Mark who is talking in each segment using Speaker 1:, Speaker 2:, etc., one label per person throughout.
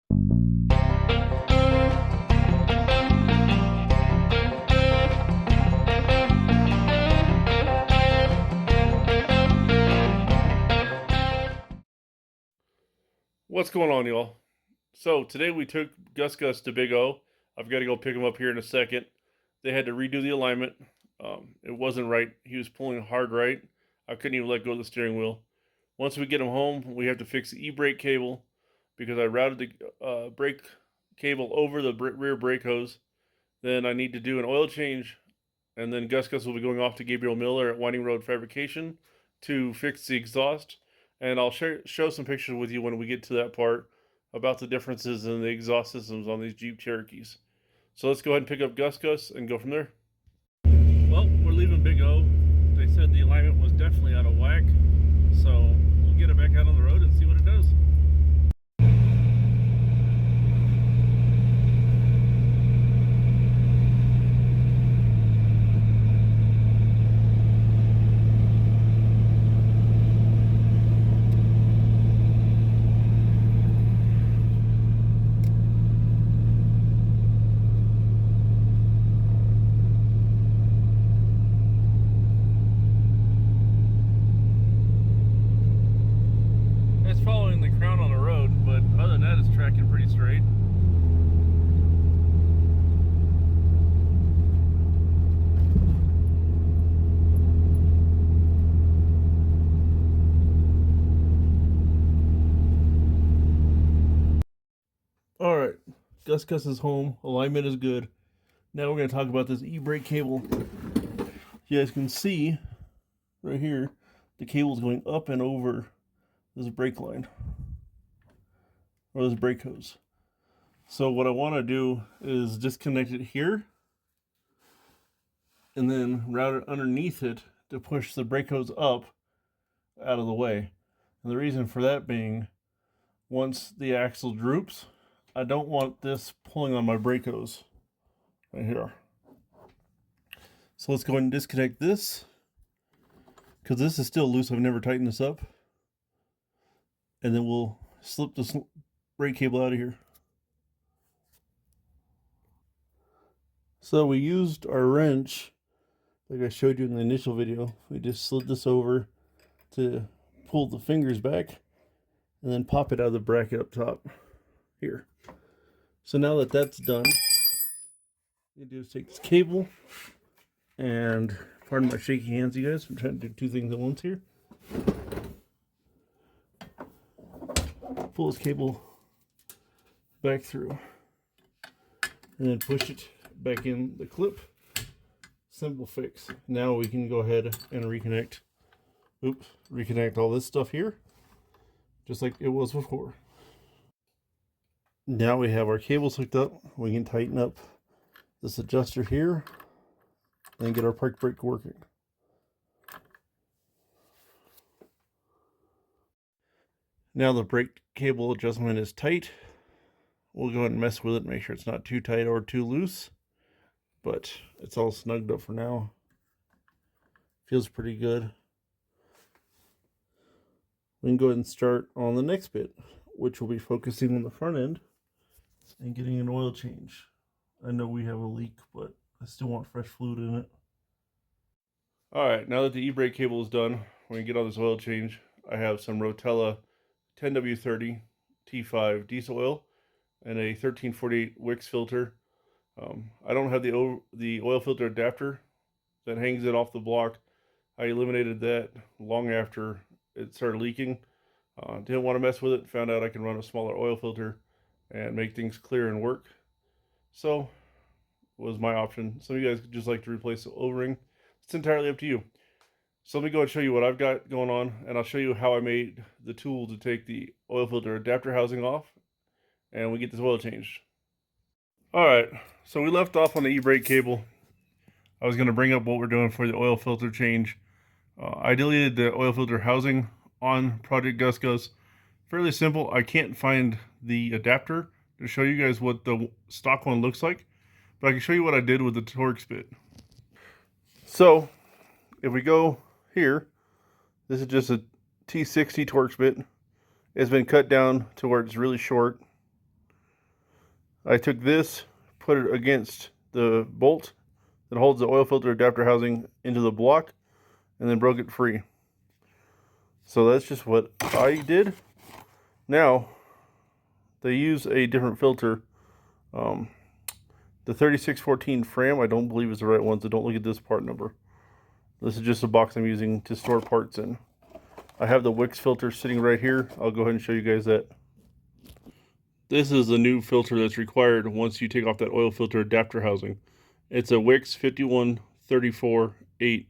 Speaker 1: What's going on, y'all? So today we took Gus Gus to Big O. I've got to go pick him up here in a second. They had to redo the alignment. It wasn't right. He was pulling hard right. I couldn't even let go of the steering wheel. Once we get him home, we have to fix the e-brake cable because I routed the brake cable over the rear brake hose. Then I need to do an oil change, and then Gus Gus will be going off to Gabriel Miller at Winding Road Fabrication to fix the exhaust. And I'll show some pictures with you when we get to that part about the differences in the exhaust systems on these Jeep Cherokees. So let's go ahead and pick up Gus Gus and go from there. Well, we're leaving Big O. They said the alignment was definitely out of whack, so we'll get it back out on the road and see what it does. It's following the crown on the road, but other than that, it's tracking pretty straight. All right, Gus Gus is home. Alignment is good. Now we're going to talk about this e-brake cable. You guys can see right here, the cable's going up and over this brake line or this brake hose. So what I want to do is disconnect it here and then route it underneath it to push the brake hose up out of the way. And the reason for that being, once the axle droops, I don't want this pulling on my brake hose right here. So let's go ahead and disconnect this, because this is still loose. I've never tightened this up. And then we'll slip this brake cable out of here. So we used our wrench, like I showed you in the initial video. We just slid this over to pull the fingers back and then pop it out of the bracket up top here. So now that that's done, what you do is take this cable and, pardon my shaky hands, you guys, I'm trying to do two things at once here. Pull this cable back through and then push it back in the clip. Simple fix. Now we can go ahead and reconnect all this stuff here just like it was before. Now we have our cables hooked up. We can tighten up this adjuster here and get our park brake working. Now the brake cable adjustment is tight. We'll go ahead and mess with it, make sure it's not too tight or too loose, but it's all snugged up for now. Feels pretty good. We can go ahead and start on the next bit, which will be focusing on the front end and getting an oil change. I know we have a leak, but I still want fresh fluid in it. All right, now that the e-brake cable is done, we're gonna get on this oil change. I have some Rotella 10W30 T5 diesel oil and a 1348 Wix filter. I don't have the oil filter adapter that hangs it off the block. I eliminated that long after it started leaking. Didn't want to mess with it. Found out I can run a smaller oil filter and make things clear and work. So was my option. Some of you guys could just like to replace the O-ring. It's entirely up to you. So let me go and show you what I've got going on, and I'll show you how I made the tool to take the oil filter adapter housing off, and we get this oil changed. All right, so we left off on the e-brake cable. I was going to bring up what we're doing for the oil filter change. I deleted the oil filter housing on Project Gus Gus. Fairly simple. I can't find the adapter to show you guys what the stock one looks like, but I can show you what I did with the Torx bit. So if we go here, this is just a T60 Torx bit. It's been cut down to where it's really short. I took this, put it against the bolt that holds the oil filter adapter housing into the block, and then broke it free. So that's just what I did. Now, they use a different filter. The 3614 Fram, I don't believe is the right one, so don't look at this part number. This is just a box I'm using to store parts in. I have the Wix filter sitting right here. I'll go ahead and show you guys that. This is the new filter that's required once you take off that oil filter adapter housing. It's a Wix 5134-8.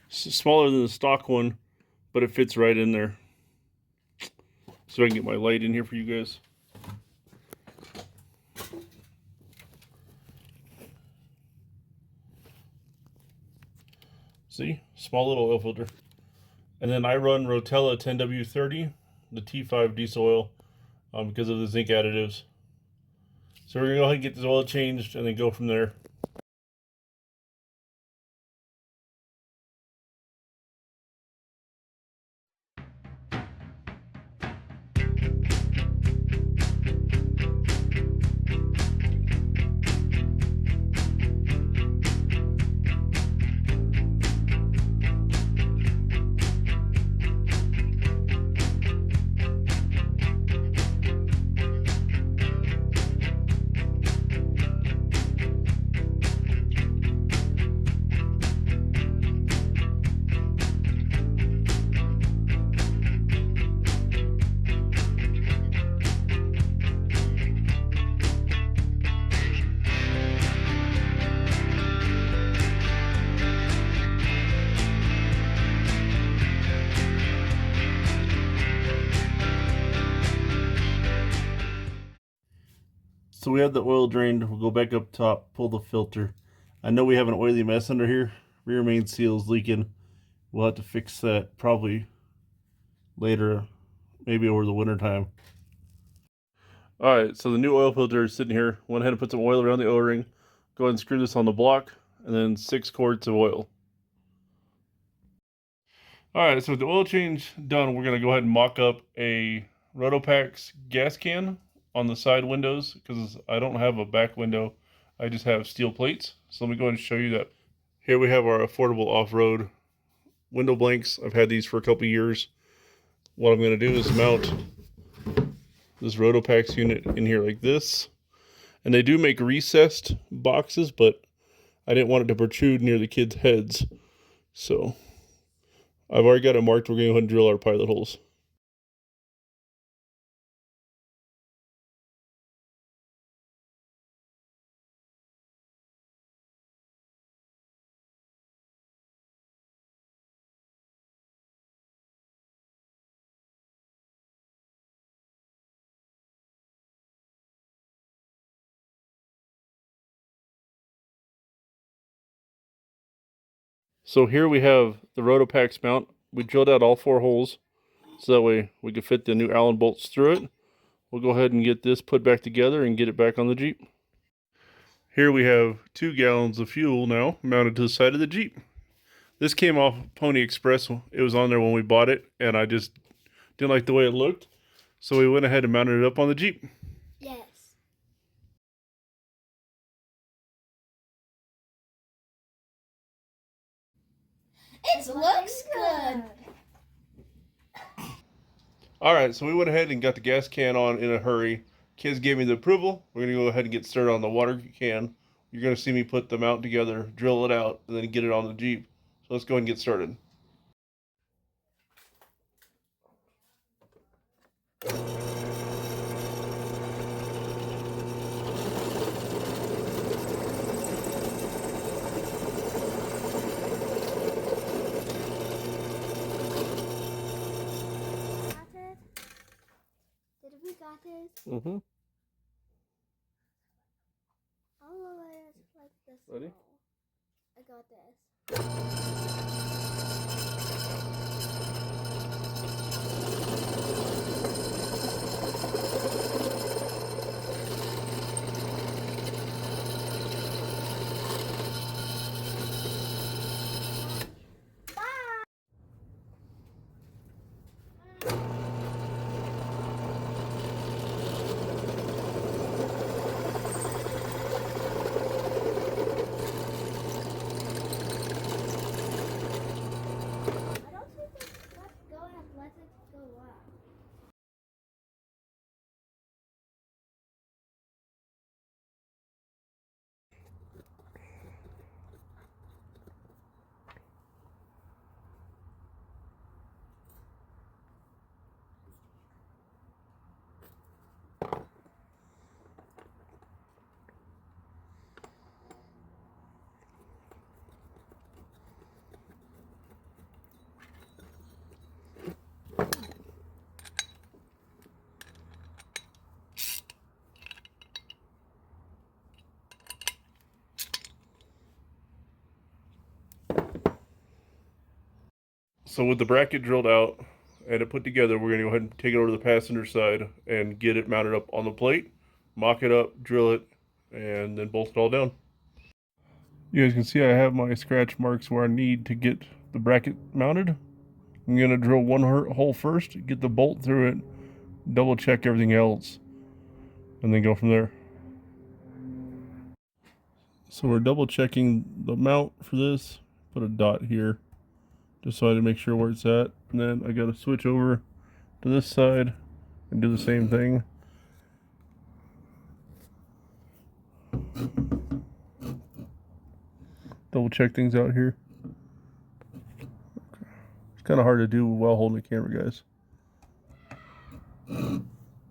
Speaker 1: Smaller than the stock one, but it fits right in there. So I can get my light in here for you guys. See? Small little oil filter. And then I run Rotella 10W30, the T5 diesel oil, because of the zinc additives. So we're going to go ahead and get this oil changed and then go from there. So we have the oil drained. We'll go back up top, pull the filter. I know we have an oily mess under here. Rear main seal is leaking. We'll have to fix that probably later, maybe over the winter time. Alright, so the new oil filter is sitting here. Went ahead and put some oil around the O-ring. Go ahead and screw this on the block, and then 6 quarts of oil. Alright, so with the oil change done, we're going to go ahead and mock up a Rotopax gas can on the side windows, because I don't have a back window. I just have steel plates. So let me go ahead and show you that. Here we have our affordable off-road window blanks. I've had these for a couple years. What I'm going to do is mount this Rotopax unit in here like this. And they do make recessed boxes, but I didn't want it to protrude near the kids' heads. So I've already got it marked. We're going to go ahead and drill our pilot holes. So here we have the Rotopax mount. We drilled out all 4 holes, so that way we could fit the new Allen bolts through it. We'll go ahead and get this put back together and get it back on the Jeep. Here we have 2 gallons of fuel now mounted to the side of the Jeep. This came off Pony Express. It was on there when we bought it, and I just didn't like the way it looked. So we went ahead and mounted it up on the Jeep.
Speaker 2: Yes. It looks good.
Speaker 1: Alright, so we went ahead and got the gas can on in a hurry. Kids gave me the approval. We're going to go ahead and get started on the water can. You're going to see me put the mount together, drill it out, and then get it on the Jeep. So let's go ahead and get started.
Speaker 2: We got this.
Speaker 1: Mm-hmm.
Speaker 2: Oh, it's like this.
Speaker 1: Ready?
Speaker 2: I got this.
Speaker 1: So with the bracket drilled out and it put together, we're gonna go ahead and take it over to the passenger side and get it mounted up on the plate, mock it up, drill it, and then bolt it all down. You guys can see I have my scratch marks where I need to get the bracket mounted. I'm gonna drill one hole first, get the bolt through it, double check everything else, and then go from there. So we're double checking the mount for this. Put a dot here, just so I can make sure where it's at. And then I gotta switch over to this side and do the same thing. Double check things out here. Okay. It's kind of hard to do while holding the camera, guys.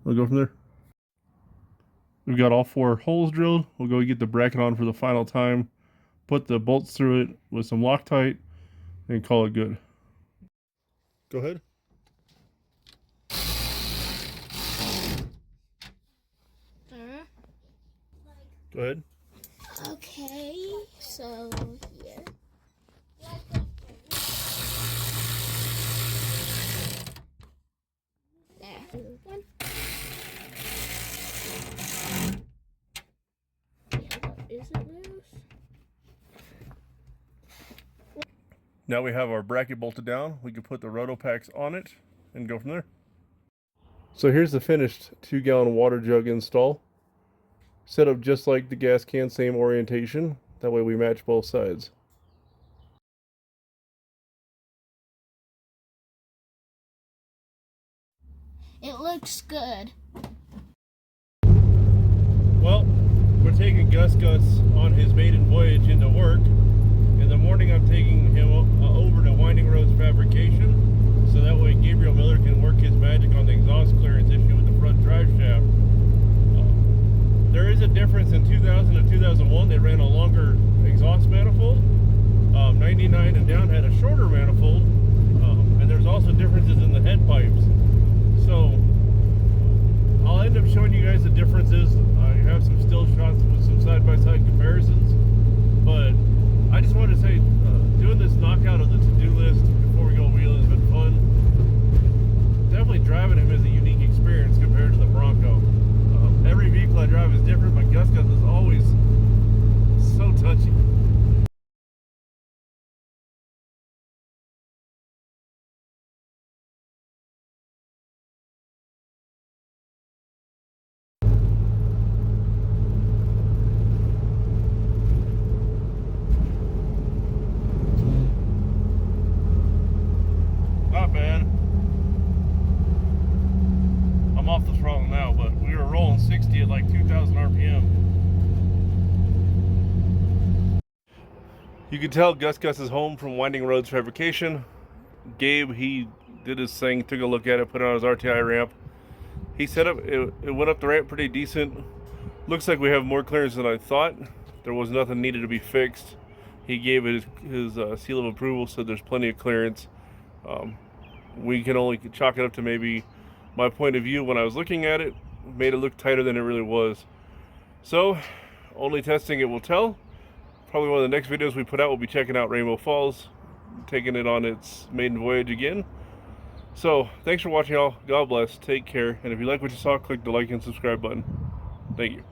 Speaker 1: We'll go from there. We've got all 4 holes drilled. We'll go get the bracket on for the final time, put the bolts through it with some Loctite, and call it good. Go ahead. Go ahead.
Speaker 2: Okay, so here. There. One. Is it loose?
Speaker 1: Now we have our bracket bolted down. We can put the roto packs on it and go from there. So here's the finished 2-gallon water jug install. Set up just like the gas can, same orientation. That way we match both sides.
Speaker 2: It looks good.
Speaker 1: Well, we're taking Gus Gus on his maiden voyage into work. In the morning I'm taking him over to Winding Roads Fabrication, so that way Gabriel Miller can work his magic on the exhaust clearance issue with the front drive shaft. There is a difference in 2000 and 2001. They ran a longer exhaust manifold. 99 and down had a shorter manifold, and there's also differences in the head pipes. So I'll end up showing you guys the differences. I have some still shots with some side-by-side comparisons, but I just wanted to say doing this knockout of the to-do list before we go wheeling has been fun. Definitely driving him is a unique experience compared to the Bronco. Every vehicle I drive is different, but Gus Gus is always so touchy. Not bad. I'm off the throttle now, but we were rolling 60 at like 2,000 RPM. You can tell Gus Gus is home from Winding Roads Fabrication. Gabe, he did his thing, took a look at it, put it on his RTI ramp. He set up, it went up the ramp pretty decent. Looks like we have more clearance than I thought. There was nothing needed to be fixed. He gave it his seal of approval, so there's plenty of clearance. We can only chalk it up to maybe my point of view when I was looking at it, made it look tighter than it really was. So, only testing it will tell. Probably one of the next videos we put out will be checking out Rainbow Falls, taking it on its maiden voyage again. So, thanks for watching, all. God bless, take care, and if you like what you saw, click the like and subscribe button. Thank you.